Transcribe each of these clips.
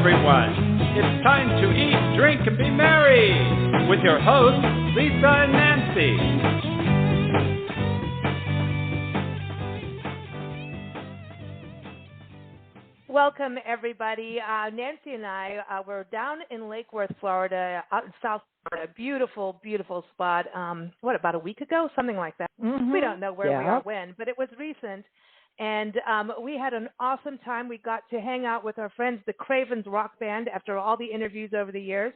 everyone. It's time to eat, drink, and be merry with your hosts, Lisa and Nancy. Welcome, everybody. Nancy and I were down in Lake Worth, Florida, out in South Florida. Beautiful, beautiful spot. About a week ago? Something like that. Mm-hmm. We don't know where we are when, but it was recent. And we had an awesome time. We got to hang out with our friends, the Cravens Rock Band, after all the interviews over the years,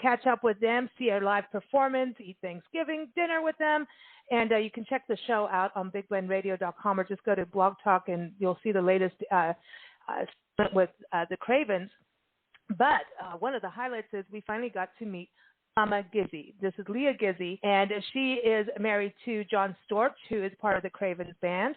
catch up with them, see our live performance, eat Thanksgiving dinner with them. And you can check the show out on BigBlendRadio.com or just go to Blog Talk and you'll see the latest with the Cravens. But one of the highlights is we finally got to meet Mama Gizzi. This is Leah Gizzi, and she is married to John Storch, who is part of the Cravens band.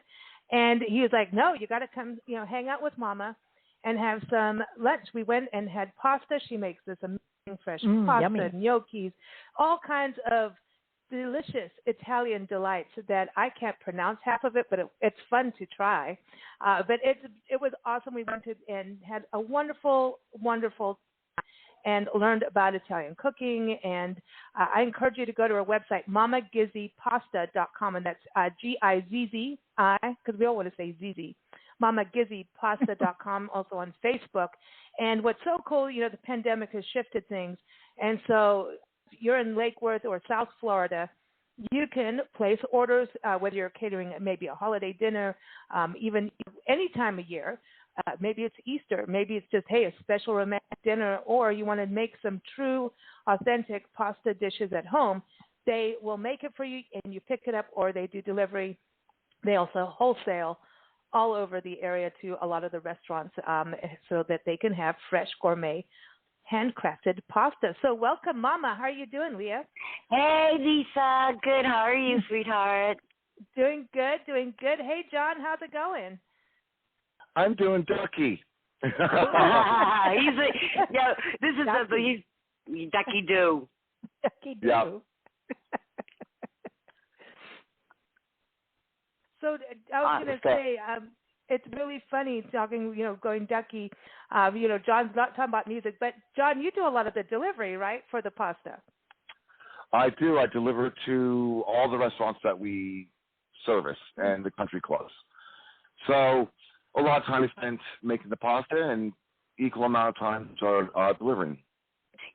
And he was like, no, you got to come, hang out with Mama and have some lunch. We went and had pasta. She makes this amazing fresh pasta, yummy. Gnocchis, all kinds of delicious Italian delights that I can't pronounce half of it, but it's fun to try. But it was awesome. We went and had a wonderful, wonderful and learned about Italian cooking. And I encourage you to go to our website, mamagizipasta.com, and that's Gizzi, because we all want to say ZZ, mamagizipasta.com, also on Facebook. And what's so cool, the pandemic has shifted things. And so if you're in Lake Worth or South Florida, you can place orders, whether you're catering maybe a holiday dinner, even any time of year. Maybe it's Easter. Maybe it's just, a special romantic dinner, or you want to make some true, authentic pasta dishes at home. They will make it for you, and you pick it up, or they do delivery. They also wholesale all over the area to a lot of the restaurants so that they can have fresh, gourmet, handcrafted pasta. So welcome, Mama. How are you doing, Leah? Hey, Lisa. Good. How are you, sweetheart? Doing good, doing good. Hey, John, how's it going? I'm doing ducky. He's ducky do. Ducky do. Yeah. So I was going to say, it's really funny talking, going ducky. John's not talking about music, but John, you do a lot of the delivery, right, for the pasta? I do. I deliver to all the restaurants that we service and the country clubs. So a lot of time is spent making the pasta and equal amount of time delivering.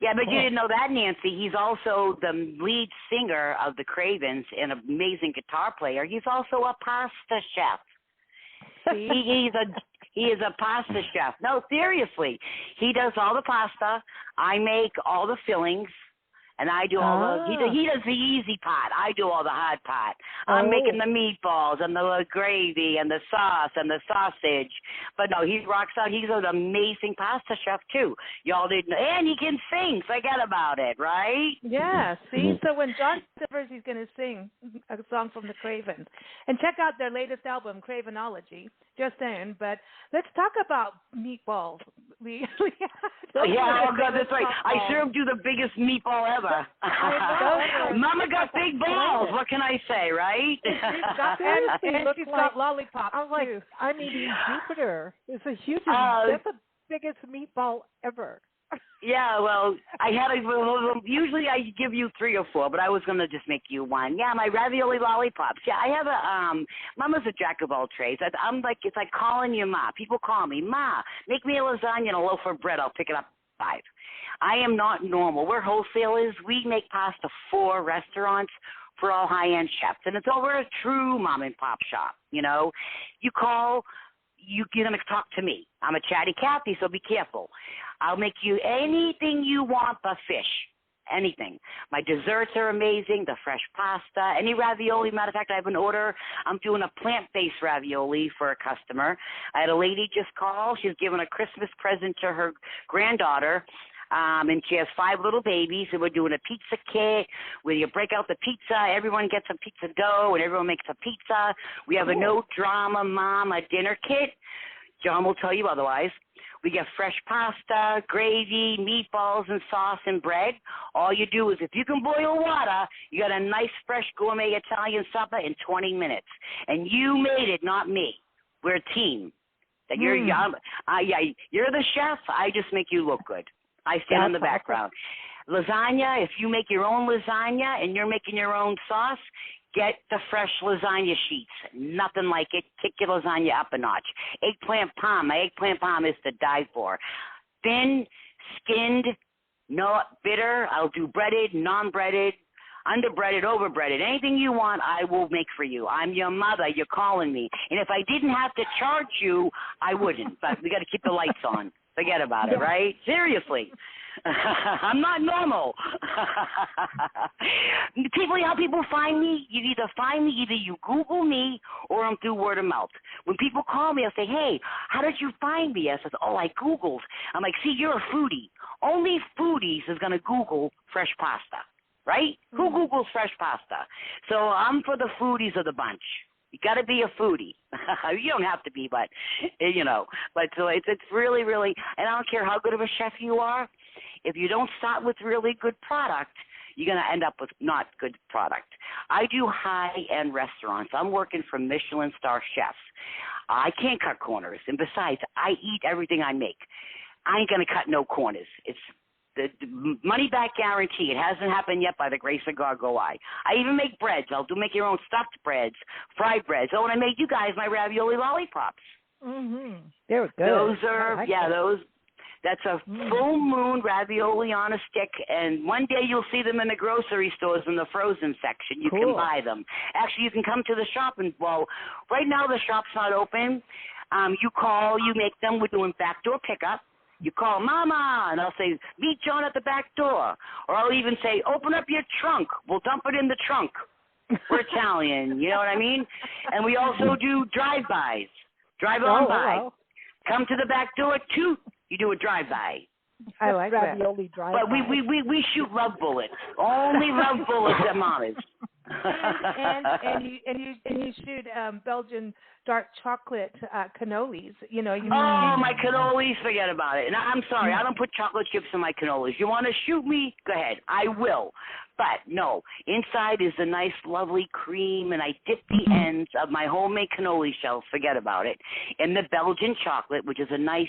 Yeah, but you didn't know that, Nancy. He's also the lead singer of the Cravens and an amazing guitar player. He's also a pasta chef. He is a pasta chef. No, seriously. He does all the pasta. I make all the fillings. And I do all he does the easy part. I do all the hard part. I'm making the meatballs and the gravy and the sauce and the sausage. But no, he rocks out. He's an amazing pasta chef too. Y'all didn't know. And he can sing. Forget about it, right? Yeah, see? So when John delivers, he's going to sing a song from the Cravens. And check out their latest album, Cravenology. Just saying. But let's talk about meatballs. Yeah, oh God, that's right. I served you the biggest meatball ever. Mama got big balls. What can I say, right? She's got lollipops. I'm like, I'm eating Jupiter. It's a huge. That's the biggest meatball ever. Yeah, well, usually I give you 3 or 4, but I was going to just make you 1. Yeah, my ravioli lollipops. Yeah, I have Mama's a jack of all trades. I'm like, it's like calling you Ma. People call me, Ma, make me a lasagna and a loaf of bread. I'll pick it up at 5. I am not normal. We're wholesalers. We make pasta for restaurants, for all high-end chefs. And we're a true mom-and-pop shop, You call, you're going to talk to me. I'm a chatty Cathy, so be careful. I'll make you anything you want but fish, anything. My desserts are amazing, the fresh pasta, any ravioli. Matter of fact, I have an order. I'm doing a plant-based ravioli for a customer. I had a lady just call. She's giving a Christmas present to her granddaughter. And she has 5 little babies, and we're doing a pizza kit where you break out the pizza. Everyone gets a pizza dough, and everyone makes a pizza. We have a no-drama mama dinner kit. John will tell you otherwise. We get fresh pasta, gravy, meatballs, and sauce and bread. All you do is if you can boil water, you got a nice, fresh gourmet Italian supper in 20 minutes. And you made it, not me. We're a team. That you're the chef. I just make you look good. I stand in the background. Lasagna, if you make your own lasagna and you're making your own sauce, get the fresh lasagna sheets. Nothing like it. Kick your lasagna up a notch. Eggplant parm. My eggplant parm is to die for. Thin, skinned, not bitter. I'll do breaded, non-breaded, underbreaded, overbreaded. Anything you want, I will make for you. I'm your mother. You're calling me. And if I didn't have to charge you, I wouldn't. But we got to keep the lights on. Forget about it, right? Seriously. I'm not normal. How people find me, you either you Google me or I'm through word of mouth. When people call me, I'll say, hey, how did you find me? I said, I Googled. I'm like, see, you're a foodie. Only foodies is going to Google fresh pasta, right? Who Googles fresh pasta? So I'm for the foodies of the bunch. You got to be a foodie. You don't have to be, but, But so it's really, really, and I don't care how good of a chef you are. If you don't start with really good product, you're going to end up with not good product. I do high-end restaurants. I'm working for Michelin star chefs. I can't cut corners. And besides, I eat everything I make. I ain't going to cut no corners. It's the money-back guarantee. It hasn't happened yet by the grace of God go I. I even make breads. I'll make your own stuffed breads, fried breads. Oh, and I made you guys my ravioli lollipops. Mm-hmm. They're good. Those are, those. That's a full moon ravioli on a stick, and one day you'll see them in the grocery stores in the frozen section. You can buy them. Actually, you can come to the shop, and, right now the shop's not open. You call, you make them. We're doing backdoor pickup. You call Mama, and I'll say, meet John at the back door. Or I'll even say, open up your trunk. We'll dump it in the trunk. We're Italian, you know what I mean? And we also do drive-bys. Drive on by. Wow. Come to the back door, toot. You do a drive-by. I like ravioli drive-by. But we shoot love bullets. Only love bullets at Mama's. and you shoot Belgian dark chocolate cannolis. My cannolis, forget about it. And I'm sorry, I don't put chocolate chips in my cannolis. You want to shoot me? Go ahead. I will. But no, inside is a nice, lovely cream, and I dip the ends of my homemade cannoli shells, forget about it, in the Belgian chocolate, which is a nice,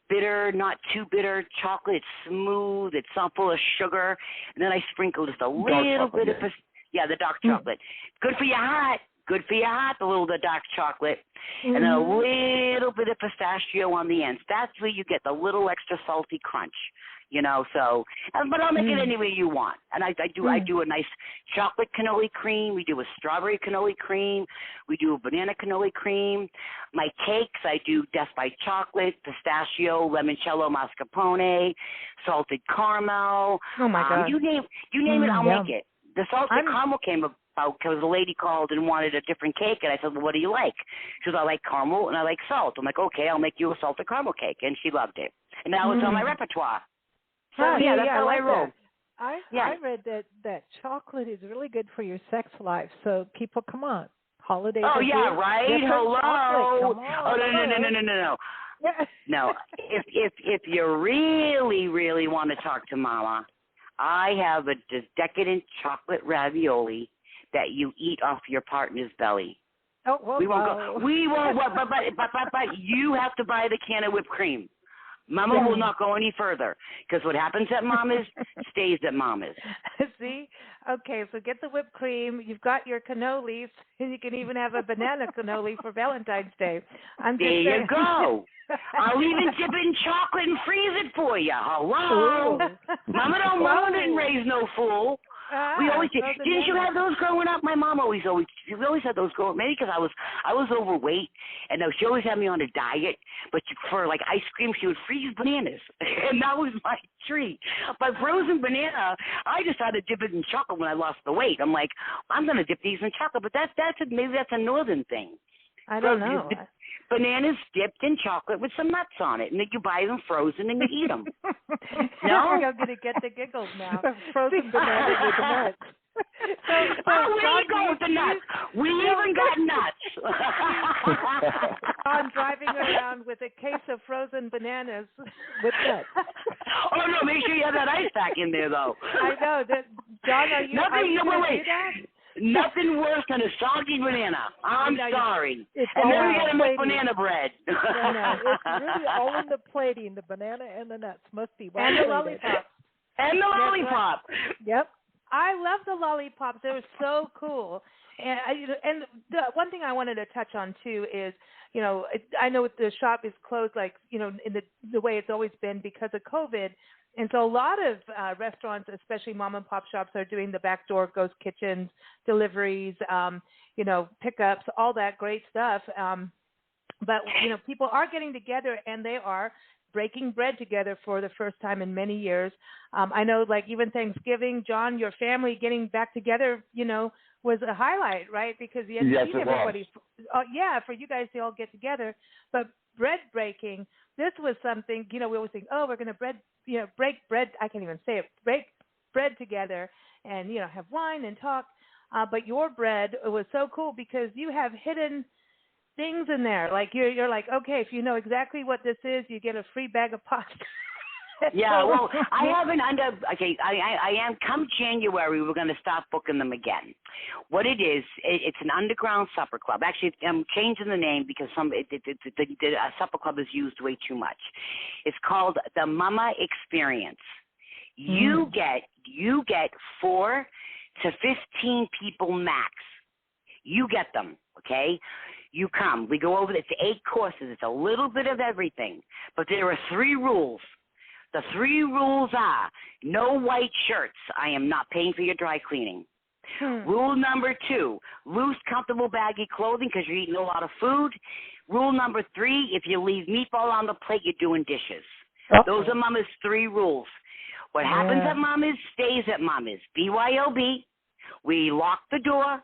bitter, not too bitter chocolate. It's smooth. It's not full of sugar. And then I sprinkle just a little bit of the dark chocolate. Good for your heart. Good for your heart, the dark chocolate. And then a little bit of pistachio on the ends. That's where you get the little extra salty crunch. So, but I'll make it any way you want. And I do a nice chocolate cannoli cream. We do a strawberry cannoli cream. We do a banana cannoli cream. My cakes, I do Death by Chocolate, pistachio, limoncello, mascarpone, salted caramel. Oh, my God. You name it, I'll make it. The salted caramel came about because a lady called and wanted a different cake, and I said, well, what do you like? She said, I like caramel and I like salt. I'm like, okay, I'll make you a salted caramel cake, and she loved it. And now it's on my repertoire. So, that's how I roll. I read that chocolate is really good for your sex life, so people, come on. Holidays. Oh, yeah, right? Hello. Oh, no. No, if you really, really want to talk to Mama, I have a decadent chocolate ravioli that you eat off your partner's belly. Oh, well, we won't go. We won't. But you have to buy the can of whipped cream. Mama will not go any further because what happens at Mama's stays at Mama's. See? Okay, so get the whipped cream. You've got your cannolis, and you can even have a banana cannoli for Valentine's Day. There you go. I'll even dip it in chocolate and freeze it for you. Hello. Mama didn't raise no fool. We always did. Didn't you have those growing up? My mom we always had those growing up. Maybe because I was overweight, and she always had me on a diet. But for like ice cream, she would freeze bananas, and that was my treat. But frozen banana, I decided to dip it in chocolate when I lost the weight. I'm like, I'm gonna dip these in chocolate, but maybe that's a northern thing. I don't know. Bananas dipped in chocolate with some nuts on it, and then you buy them frozen and you eat them. No? I'm going to get the giggles now. Frozen bananas with nuts. Where you go with the nuts? We even got nuts. I'm driving around with a case of frozen bananas with nuts. Oh, no, make sure you have that ice pack in there, though. I know. John, are you do that? Nothing worse than a soggy banana. I'm sorry. And then we got to make banana bread. No, it's really all in the plating. The banana and the nuts must be well and the plated. lollipop. And the lollipop. Yep. I love the lollipops. They were so cool. And the one thing I wanted to touch on too is, I know the shop is closed, like, in the way it's always been because of COVID. And so a lot of restaurants, especially mom and pop shops, are doing the backdoor ghost kitchens, deliveries, pickups, all that great stuff. But, people are getting together and they are breaking bread together for the first time in many years. I know, like, even Thanksgiving, John, your family getting back together, was a highlight, right? Because you had to see everybody. For you guys to all get together. But bread breaking, this was something, we always think, we're going to break bread. I can't even say it. Break bread together and, have wine and talk. But your bread was so cool because you have hidden things in there. Like you're like, okay, if you know exactly what this is, you get a free bag of pasta. Yeah, well, I haven't I am, come January, we're going to start booking them again. What it is, it's an underground supper club. Actually, I'm changing the name because the supper club is used way too much. It's called the Mama Experience. You get 4 to 15 people max. You get them, okay? You come. We go over, it's 8 courses. It's a little bit of everything. But there are 3 rules. The 3 rules are no white shirts. I am not paying for your dry cleaning. Rule number 2, loose, comfortable, baggy clothing because you're eating a lot of food. Rule number 3, if you leave meatball on the plate, you're doing dishes. Those are Mama's 3 rules. What happens at Mama's stays at Mama's. BYOB. We lock the door,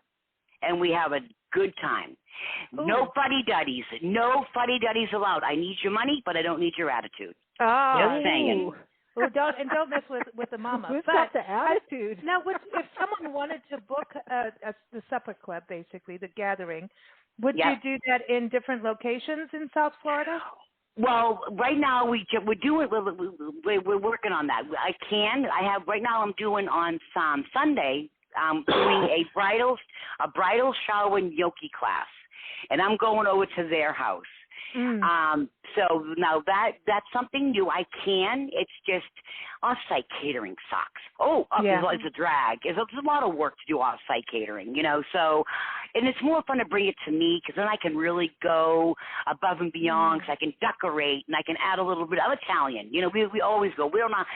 and we have a good time. Ooh. No fuddy-duddies. No fuddy-duddies allowed. I need your money, but I don't need your attitude. Just saying. Well, don't mess with the mama. Who's got the attitude? Now, if someone wanted to book the supper club, basically the gathering, would you do that in different locations in South Florida? Well, right now we're working on that. Right now I'm doing on Sunday. I'm doing a bridal shower and yogi class, and I'm going over to their house. So now that's something new. I can. It's just off-site catering sucks. It's a drag. It's a lot of work to do off-site catering, So, and it's more fun to bring it to me because then I can really go above and beyond. Because I can decorate and I can add a little bit of Italian. We always go. We're not.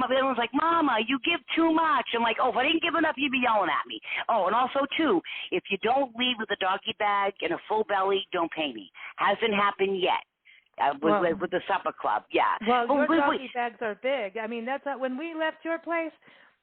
Everyone's like, Mama, you give too much. I'm like, if I didn't give enough, you'd be yelling at me. Oh, and also, too, if you don't leave with a doggy bag and a full belly, don't pay me. Hasn't happened yet with the supper club, Well, your doggy bags are big. I mean, that's not, when we left your place,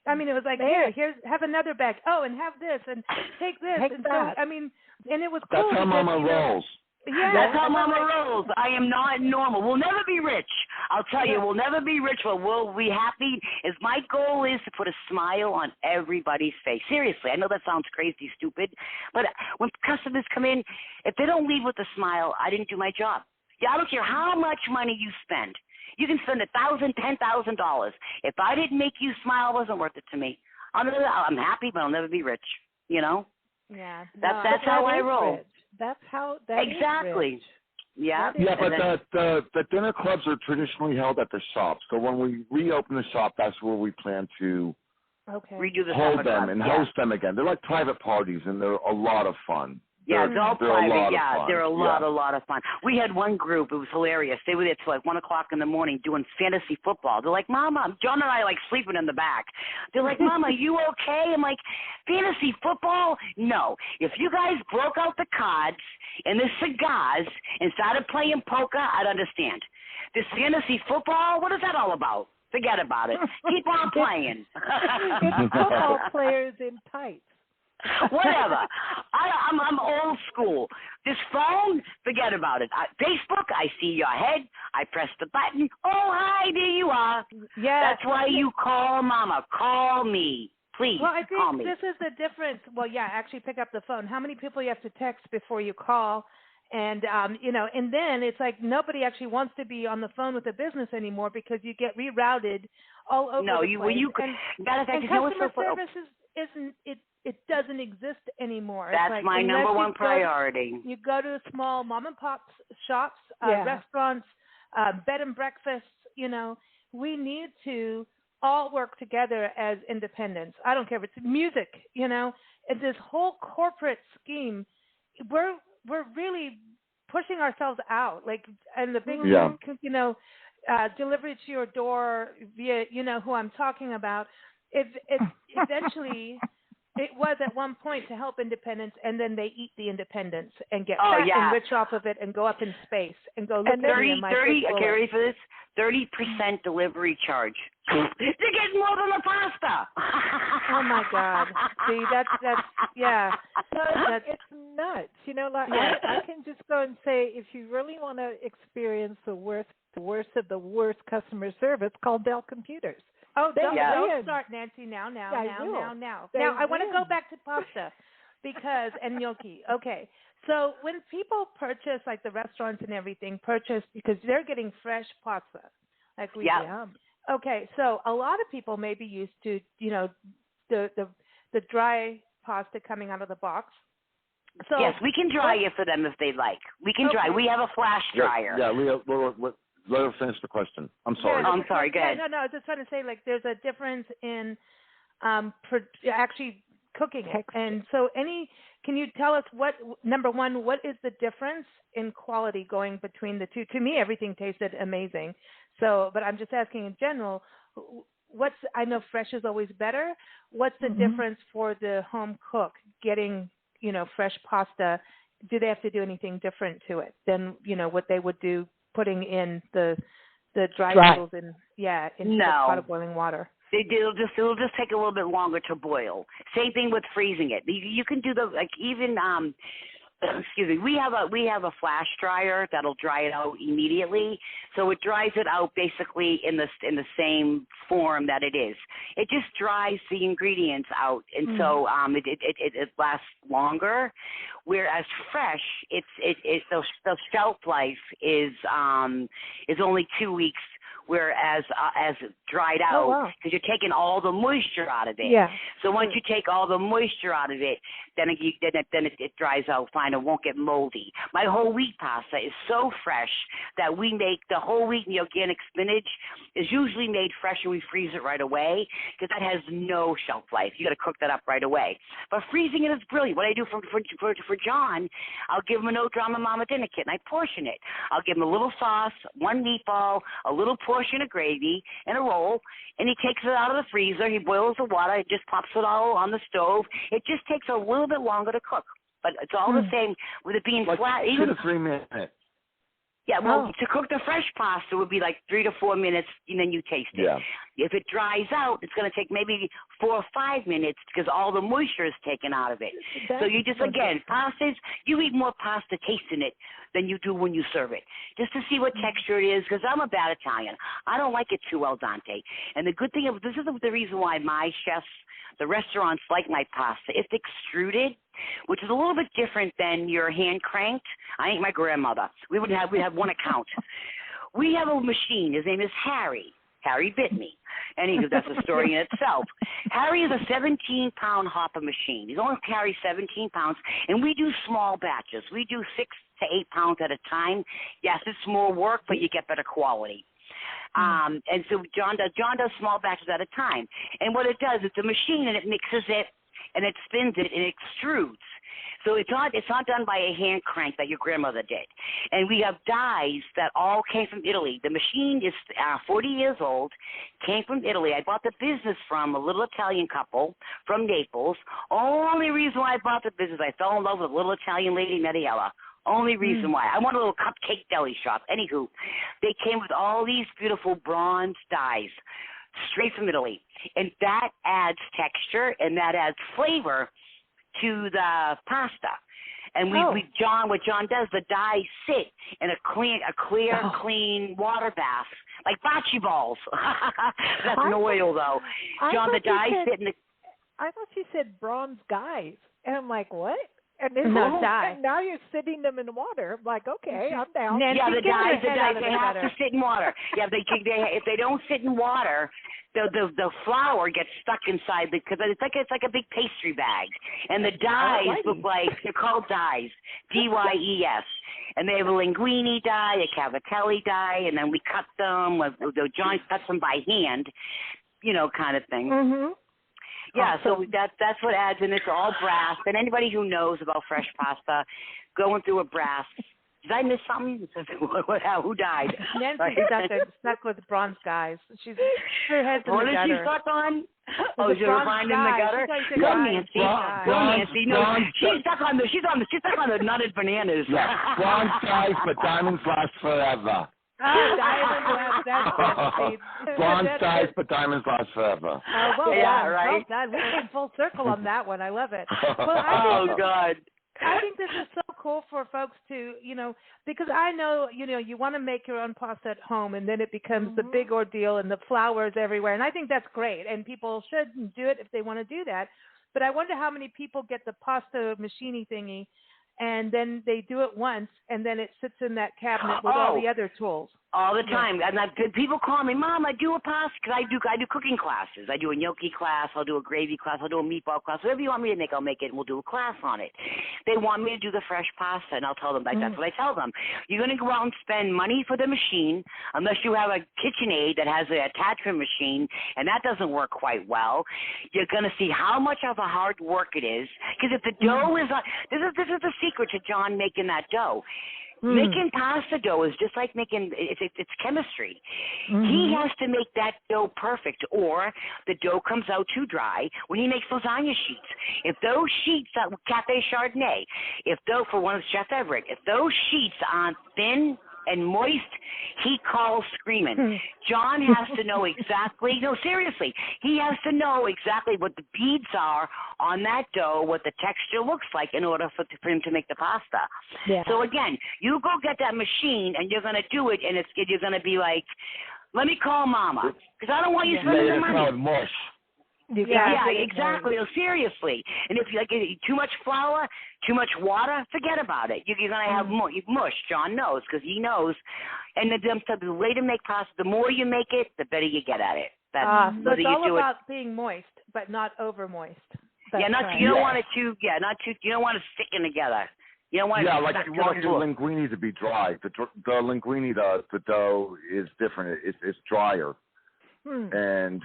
I mean, it was like, here's have another bag. Oh, and have this, and take this. And that. So, I mean, and it was cool. That's how Mama rolls. Yeah, that's how Mama rolls. I am not normal. We'll never be rich. I'll tell you, we'll never be rich, but we'll be happy. My goal is to put a smile on everybody's face. Seriously, I know that sounds crazy, stupid, but when customers come in, if they don't leave with a smile, I didn't do my job. I don't care how much money you spend. You can spend $1,000, $10,000. If I didn't make you smile, it wasn't worth it to me. I'm happy, but I'll never be rich. Yeah. That's how I roll. Rich. That's how that exactly. Is rich. Yeah. Yeah, but the dinner clubs are traditionally held at the shop. So when we reopen the shop, that's where we plan to redo the hold them and host them again. They're like private parties, and they're a lot of fun. Yeah, it's all private. They're a lot of fun. We had one group. It was hilarious. They were there till like 1 o'clock in the morning doing fantasy football. They're like, Mama, John and I like sleeping in the back. They're like, Mama, you okay? I'm like, fantasy football? No. If you guys broke out the cards and the cigars and started playing poker, I'd understand. This fantasy football, what is that all about? Forget about it. Keep on playing. It's football players in tights. Whatever. I'm old school. This phone, forget about it. Facebook, I see your head. I press the button. Oh, hi, there you are. Yeah. That's why you call Mama. Call me. Please, well, I call me. think this is the difference. Well, actually pick up the phone. How many people you have to text before you call? And, and then it's like nobody actually wants to be on the phone with a business anymore because you get rerouted all over the place. Matter of fact, customer service it doesn't exist anymore. That's my number one priority. You go to small mom and pop shops, restaurants, bed and breakfasts. We need to all work together as independents. I don't care if it's music. And this whole corporate scheme, we're really pushing ourselves out. Like, and the big, delivery to your door via, who I'm talking about. It eventually, it was at one point to help independents, and then they eat the independents and get fat and rich off of it and go up in space and go look at me in my 30, okay, ready for this? 30% delivery charge. They're getting more than the pasta. Oh my God! See, that's it's nuts. I can just go and say, if you really want to experience the worst of the worst customer service, call Dell Computers. Oh, don't start, Nancy. Now. Now, I want to go back to pasta and gnocchi. Okay. So when people purchase, like the restaurants and everything, because they're getting fresh pasta, like we do. Okay. So a lot of people may be used to, the dry pasta coming out of the box. So yes, we can dry it for them if they like. We can dry. We have a flash dryer. Yeah, Leah, let her finish the question. I'm sorry. I'm sorry. Go ahead. No. I was just trying to say, like, there's a difference in actually cooking it. And so can you tell us number one, what is the difference in quality going between the two? To me, everything tasted amazing. So, but I'm just asking in general, I know fresh is always better. What's the difference for the home cook getting, fresh pasta? Do they have to do anything different to it than, what they would do putting in the dry noodles into the pot of boiling water? It'll just take a little bit longer to boil. Same thing with freezing it. You can do excuse me. We have a flash dryer that'll dry it out immediately, so it dries it out basically in the same form that it is. It just dries the ingredients out, and so it lasts longer. Whereas fresh, the shelf life is only 2 weeks. Whereas as dried out, because you're taking all the moisture out of it. Yeah. So once you take all the moisture out of it, then it dries out fine and won't get moldy. My whole wheat pasta is so fresh that we make the whole wheat and the organic spinach is usually made fresh and we freeze it right away because that has no shelf life. You got to cook that up right away. But freezing it is brilliant. What I do for John, I'll give him a no drama mama dinner kit and I portion it. I'll give him a little sauce, one meatball, a little portion of gravy, and a roll, and he takes it out of the freezer. He boils the water. He just pops it all on the stove. It just takes a little bit longer to cook, but it's all the same with it being flat. 2 to 3 minutes. Yeah, well, to cook the fresh pasta would be like 3 to 4 minutes, and then you taste it. Yeah. If it dries out, it's going to take maybe 4 or 5 minutes because all the moisture is taken out of it. So you just, again, pastas, you eat more pasta tasting it than you do when you serve it, just to see what texture it is, because I'm a bad Italian. I don't like it too al dente. And the good thing of this is the reason why my chefs, the restaurants like my pasta. It's extruded, which is a little bit different than your hand cranked. I ain't my grandmother. We have one account. We have a machine. His name is Harry. Harry bit me. And that's a story in itself. Harry is a 17-pound hopper machine. He only carries 17 pounds, and we do small batches. We do 6 to 8 pounds at a time. Yes, it's more work, but you get better quality. And so John does small batches at a time. And what it does, it's a machine, and it mixes it, and it spins it, and it extrudes. So it's not done by a hand crank that your grandmother did. And we have dies that all came from Italy. The machine is 40 years old, came from Italy. I bought the business from a little Italian couple from Naples. Only reason why I bought the business, I fell in love with a little Italian lady, Mariella. Only reason why. I want a little cupcake deli shop. Anywho, they came with all these beautiful bronze dies straight from Italy. And that adds texture and that adds flavor to the pasta. And what John does, the dyes sit in a clear, clean water bath, like bocce balls. That's an oil, though. John, the dyes sit in the... I thought you said bronze guys. And I'm like, what? And dye. And now you're sitting them in water. I'm like, okay, I'm down. Nancy, yeah, the dyes, they have butter. to sit in water. Yeah, if they don't sit in water, the flour gets stuck inside because it's like a big pastry bag, and the dyes look like they're called dyes, DYES, and they have a linguine dye, a cavatelli dye, and then we cut them. John cuts them by hand, kind of thing. Mm-hmm. Yeah, awesome. so that's what adds, and it's all brass. And anybody who knows about fresh pasta, going through a brass. Did I miss something? Who died? Nancy's stuck with bronze guys. Her head's in the gutter. What is she stuck on? Oh, she's behind in the gutter. Go, Nancy. Go, Nancy. No, she's stuck on the nutted bananas. Yeah, bronze guys, but diamonds last forever. Oh, diamonds last. That's bronze guys, but diamonds last forever. Well yeah, done. right. Well done. We came full circle on that one. I love it. Well, God. I think this is so cool for folks to, because I know, you want to make your own pasta at home, and then it becomes the big ordeal, and the flour is everywhere. And I think that's great, and people should do it if they want to do that. But I wonder how many people get the pasta machine thingy, and then they do it once, and then it sits in that cabinet with all the other tools. All the time. And people call me, Mom, I do a pasta, because I do cooking classes. I do a gnocchi class, I'll do a gravy class, I'll do a meatball class. Whatever you want me to make, I'll make it, and we'll do a class on it. They want me to do the fresh pasta, and I'll tell them, that's what I tell them. You're going to go out and spend money for the machine, unless you have a KitchenAid that has an attachment machine, and that doesn't work quite well. You're going to see how much of a hard work it is, because if the dough is, this is the secret to John making that dough. Making pasta dough is just like making, it's chemistry. He has to make that dough perfect, or the dough comes out too dry when he makes lasagna sheets. If those sheets, Cafe Chardonnay, for one of Chef Everett, if those sheets aren't thin and moist, he calls screaming. John has to know exactly, no, seriously, he has to know exactly what the beads are on that dough, what the texture looks like in order for him to make the pasta. Yeah. So again, you go get that machine and you're going to do it, and you're going to be like, let me call Mama, because I don't want you spending the money. Mush. Yeah, exactly. No, seriously. And if you like too much flour, too much water, forget about it. You're going to have mush. John knows, because he knows. And the way to make pasta, the more you make it, the better you get at it. So it's all about being moist, but not over moist. You don't want it too. Yeah, not too. You don't want it sticking together. You don't want like you want your linguine to be dry. The linguine, the dough is different. It's drier. And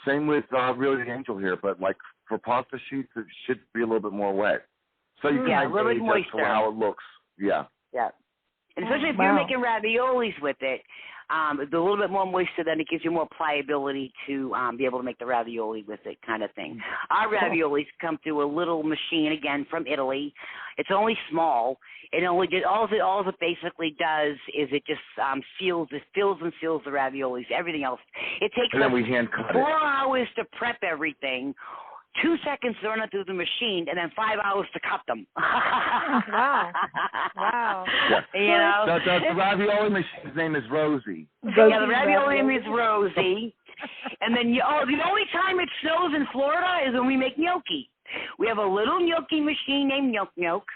same with really the angel here, but like for pasta sheets, it should be a little bit more wet. So you can a little bit moister. How it looks. Yeah. Yeah. And especially if you're making raviolis with it, it's a little bit more moisture, then it gives you more pliability to be able to make the ravioli with it, kind of thing. Our raviolis come through a little machine, again, from Italy. It's only small. All it basically does is it just fills and seals the raviolis. Everything else, it takes and then we hand cut 4 hours to prep everything. 2 seconds to run it through the machine, and then 5 hours to cut them. Wow. Yeah. The ravioli machine's name is Rosie. Yeah, the ravioli name is Rosie. And then, the only time it snows in Florida is when we make gnocchi. We have a little gnocchi machine named Gnocchi.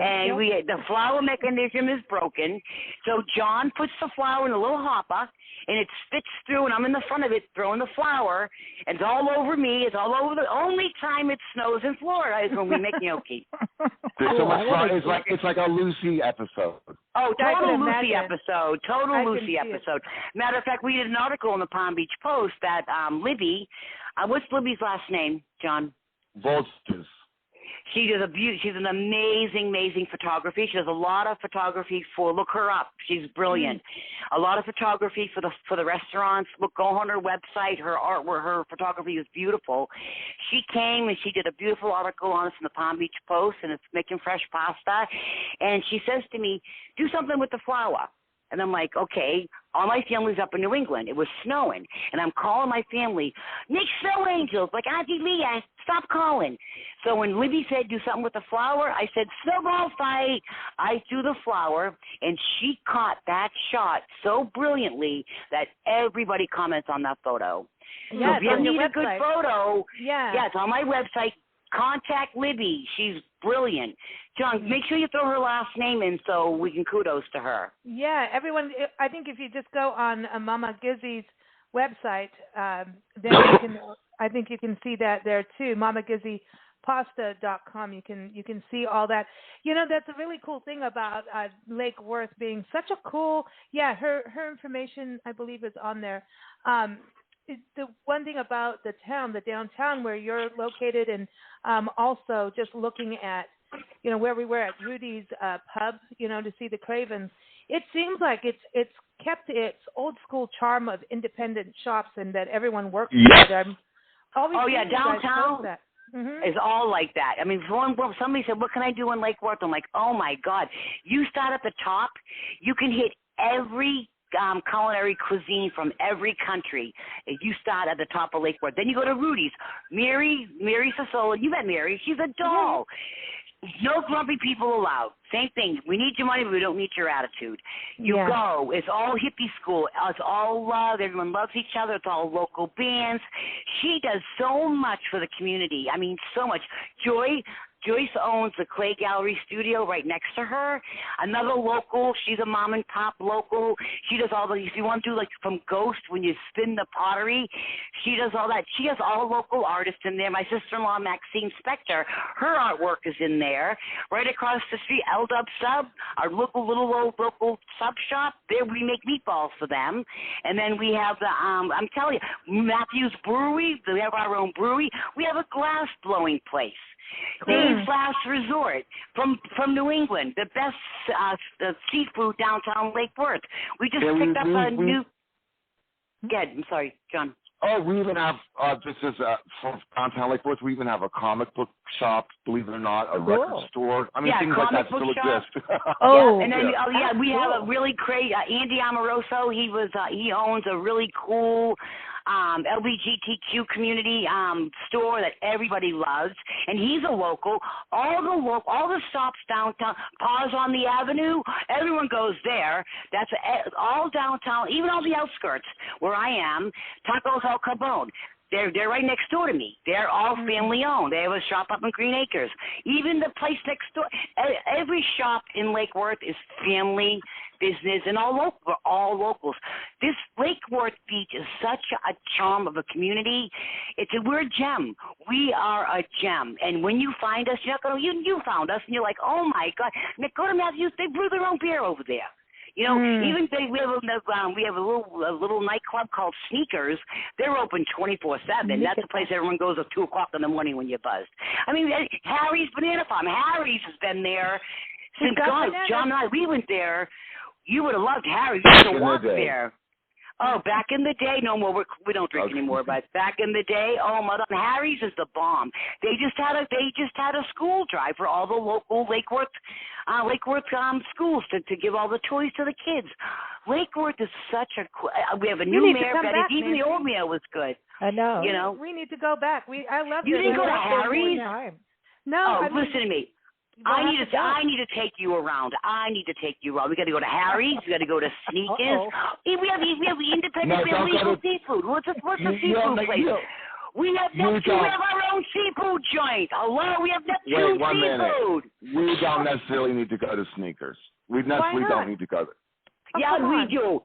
And the flour mechanism is broken. So John puts the flour in a little hopper, and it spits through, and I'm in the front of it throwing the flour, and it's all over me. It's all over. The only time it snows in Florida is when we make gnocchi. There's so much fun. It's like a Lucy episode. Oh, total Lucy episode. Total Lucy episode. Matter of fact, we did an article in the Palm Beach Post that Libby, what's Libby's last name, John? Vultures. She's an amazing photography. She does a lot of photography look her up. She's brilliant. A lot of photography for the restaurants. Go on her website. Her artwork, her photography is beautiful. She came and she did a beautiful article on us in the Palm Beach Post, and it's making fresh pasta. And she says to me, do something with the flour. And I'm like, okay, all my family's up in New England. It was snowing. And I'm calling my family, make snow angels, like Auntie Leah, stop calling. So when Libby said do something with the flour, I said, snowball fight. I threw the flour, and she caught that shot so brilliantly that everybody comments on that photo. Yeah, so if you need a good photo, it's on my website, contact Libby. She's brilliant. John, make sure you throw her last name in so we can kudos to her. Yeah, everyone, I think if you just go on Mama Gizzi's website, then I think you can see that there too, mamagizzypasta.com. You can see all that. You know, that's a really cool thing about Lake Worth being such a cool, her information, I believe, is on there. The one thing about the town, the downtown where you're located, and also just looking at, where we were at Rudy's pub, to see the Cravens, it seems like it's kept its old school charm of independent shops and that everyone works together. Downtown is all like that. I mean, somebody said, what can I do in Lake Worth? I'm like, oh, my God. You start at the top, you can hit every culinary cuisine from every country. You start at the top of Lake Worth. Then you go to Rudy's. Mary Sassola, you met Mary. She's a doll. No grumpy people allowed. Same thing. We need your money, but we don't need your attitude. You go. It's all hippie school. It's all love. Everyone loves each other. It's all local bands. She does so much for the community. I mean, so much. Joyce owns the Clay Gallery studio right next to her. Another local, she's a mom and pop local. She does all the, if you want to do like from Ghost when you spin the pottery, she does all that. She has all local artists in there. My sister-in-law, Maxine Spector, her artwork is in there. Right across the street, L-Dub Sub, our local sub shop. There we make meatballs for them. And then we have the, I'm telling you, Matthew's Brewery. We have our own brewery. We have a glass blowing place. Dave's Last Resort from New England, the best seafood downtown Lake Worth. We just picked up a new. Good. I'm sorry, John. Oh, we even have this is from downtown Lake Worth. We even have a comic book shop. Believe it or not, a record store. I mean, things like that still exist. We have a really great Andy Amoroso. He owns a really cool LGBTQ community store that everybody loves, and he's a local. All the shops downtown, Paws on the Avenue, everyone goes there. That's all downtown, even all the outskirts where I am. Tacos El Cabron. They're right next door to me. They're all family owned. They have a shop up in Green Acres. Even the place next door, every shop in Lake Worth is family business and all locals. This Lake Worth Beach is such a charm of a community. We're a gem. We are a gem. And when you find us, you found us, and you're like, oh my God. Go to Matthews. They brew their own beer over there. We have a little nightclub called Sneakers. They're open 24/7. That's a place everyone goes at 2 o'clock in the morning when you're buzzed. I mean, Harry's Banana Farm. Harry's has been there since John and I. We went there. You would have loved Harry's. You used to walk there. Oh, back in the day, no more. We don't drink anymore. But back in the day, Madame Harry's is the bomb. They just had a school drive for all the local Lake Worth schools to give all the toys to the kids. Lake Worth is such a. We have a new mayor. Even the old mayor was good. I know. We need to go back. I love. You didn't go to Harry's? No. Listen to me. I need to take you around. We got to go to Harry's. We got to go to Sneakers. We have independent illegal seafood. What's the seafood place? We have our own seafood joint. Hello, we have Neptune seafood. We don't necessarily need to go to Sneakers. We don't need to go there. Yeah, we do.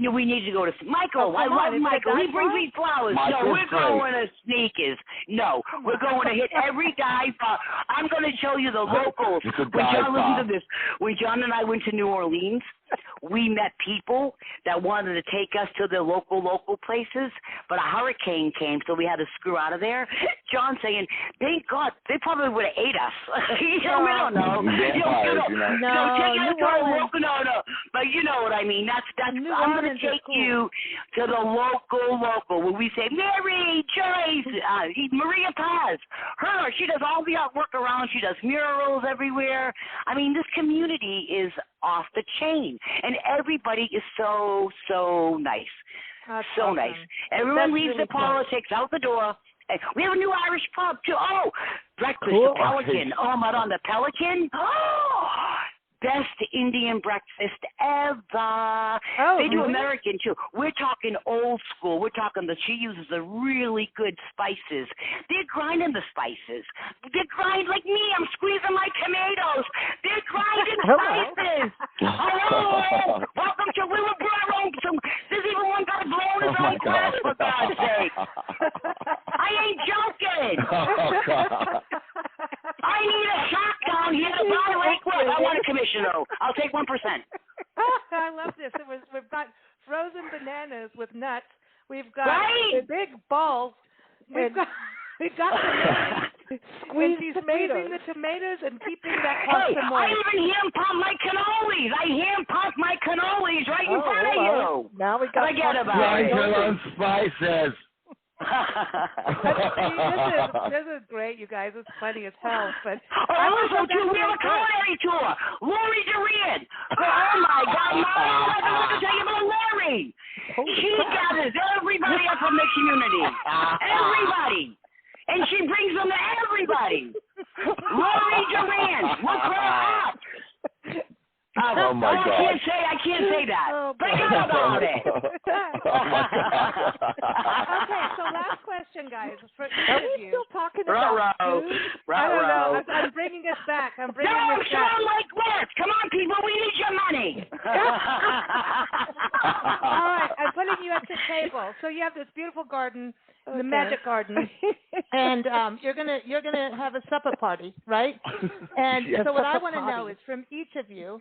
We need to go to Michael. I love Michael. He brings me flowers. We're going to Sneakers. No, we're going to hit every dive bar. I'm going to show you the locals. Listen to this. When John and I went to New Orleans, we met people that wanted to take us to the local places, but a hurricane came, so we had to screw out of there. John saying, thank God, they probably would have ate us. We don't know. No. But you know what I mean. I'm going to take you to the local, where we say, Mary, Joyce, Maria Paz. She does all the artwork around. She does murals everywhere. I mean, this community is off the chain. And everybody is so nice. So nice. Everyone leaves the politics out the door. We have a new Irish pub, too. Breakfast, the Pelican. Madame, the Pelican. best Indian breakfast ever. Oh, They do really? American too. We're talking old school. We're talking that she uses the really good spices. They're grinding the spices. They're grinding like me. I'm squeezing my tomatoes. They're grinding spices. Hello. Welcome to Willowbrook. There's even one guy blowing his own glass, for God's sake. I ain't joking. I need a shot down here to buy Lakewood. I want a commission, though. I'll take 1%. I love this. We've got frozen bananas with nuts. We've got Right. big balls. We've got tomatoes. And she's squeezing the tomatoes and keeping that pasta I moist. even hand pump my cannolis. I hand pump my cannolis right in front of you. Now we got Forget about Like it. your own spices. This is great, you guys. It's funny as hell. But also, too, we have a culinary tour. Lori Duran. Oh, my God. Mom, I have to tell you about Lori. She gathers everybody up from the community. Everybody. And she brings them to everybody. Lori Duran. Look her up. Oh, my God. I can't say that. Forget about it. Okay, so last question, guys, for each Are of we you. still talking about food? I don't know. I'm bringing us back. I'm bringing No, us back. Sean Lake West. Come on, people. We need your money. All right, I'm putting you at the table. So you have this beautiful garden, the magic garden, and you're gonna have a supper party, right? And so what I want to know is from each of you,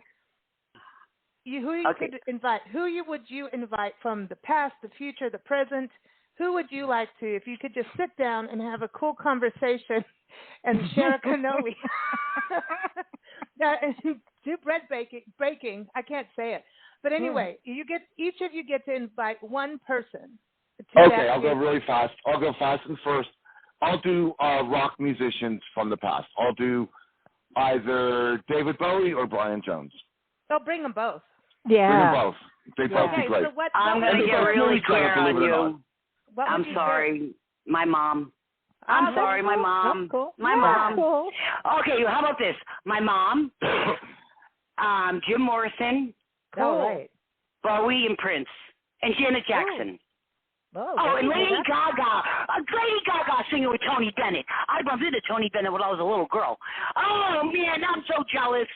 could invite? Would you invite from the past, the future, the present? Who would you like to, if you could just sit down and have a cool conversation and share a cannoli? Do bread baking. I can't say it. But anyway, each of you get to invite one person. Okay, I'll go really fast. I'll go fast and first. I'll do rock musicians from the past. I'll do either David Bowie or Brian Jones. Oh, bring them both. Yeah. Bring them both. They both be great. So what I'm going to get really clear on you. I'm sorry. My mom. I'm sorry, my mom. That's cool. My mom. Cool. Okay, how about this? My mom, Jim Morrison, All right. Bowie and Prince, and Janet Jackson. And Lady Gaga. Lady Gaga singing with Tony Bennett. I bumped into Tony Bennett when I was a little girl. Oh, man, I'm so jealous.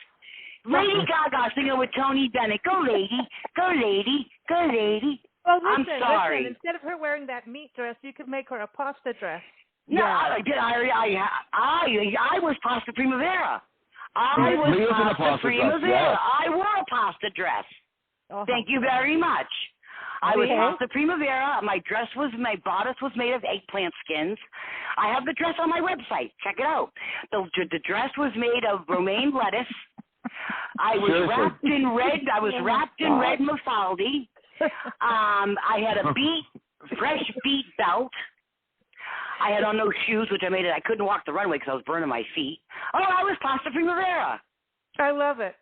Lady Gaga singing with Tony Bennett. Go, lady. Go, lady. Go, lady. Oh, listen, I'm sorry. Listen, instead of her wearing that meat dress, you could make her a pasta dress. No, I was pasta primavera. I was pasta primavera. Yes. I wore a pasta dress. Oh. Thank you very much. I was pasta primavera. My bodice was made of eggplant skins. I have the dress on my website. Check it out. The dress was made of romaine lettuce. I was wrapped in red. I was wrapped in red mafaldi. I had a fresh beet belt. I had on no shoes, which I couldn't walk the runway because I was burning my feet. Oh, I was pasta primavera. I love it.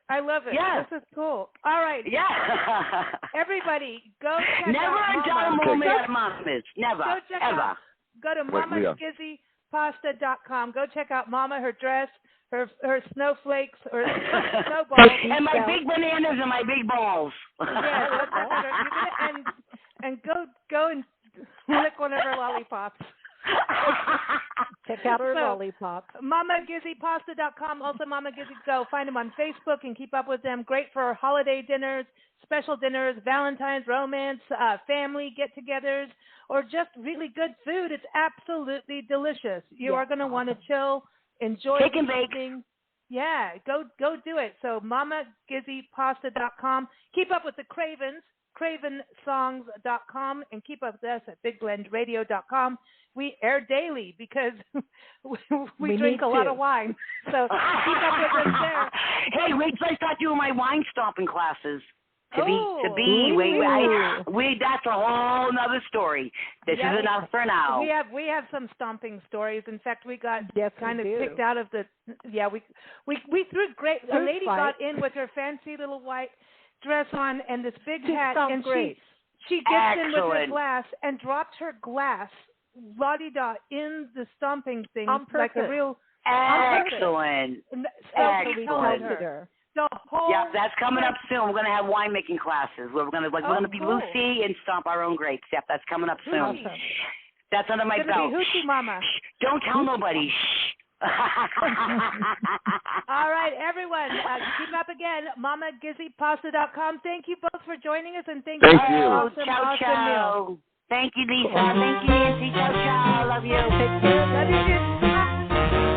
Yeah. This is cool. All right. Yeah. Everybody, go check Never out a dull moment at Mama's. Never. Go check ever. Out. Go to mamagizzypasta.com. Go check out Mama, her dress, her snowflakes, or snowballs. And my big bananas and my big balls. Yeah, and go and lick one of her lollipops. Check out her lollipop. MamaGizzyPasta.com. Also, Mama Gizzy Go. Find them on Facebook and keep up with them. Great for holiday dinners, special dinners, Valentine's, romance, family get-togethers, or just really good food. It's absolutely delicious. You are going to want to chill, enjoy the evening. Yeah, go do it. So MamaGizzyPasta.com. Keep up with the Cravens, CravenSongs.com, and keep up with us at BigBlendRadio.com. We air daily because we drink a lot of wine. So keep up with us there. Hey, wait till I start doing my wine stomping classes. That's a whole nother story. This is enough for now. We have some stomping stories. In fact, we got kind of kicked out of the. Yeah, we threw great. A lady got in with her fancy little white dress on and this big hat, and she gets in with her glass and drops her glass, la-di-da, in the stomping thing on purpose. like a real. Excellent. Excellent. The whole Yeah, that's coming up soon. We're gonna have winemaking classes. We're gonna be cool. Lucy and stomp our own grapes. Yep, that's coming up soon. Awesome. That's under my It's belt. gonna be hoochie mama. Shh, don't tell nobody. Shh. All right, everyone, keep up again. MamaGizziPasta.com. Thank you both for joining us, and thank you for you. an awesome, Ciao, awesome ciao. meal. Thank you, Lisa. Thank you, Nancy. Ciao, ciao. Love you. Take care. Love you too. Bye.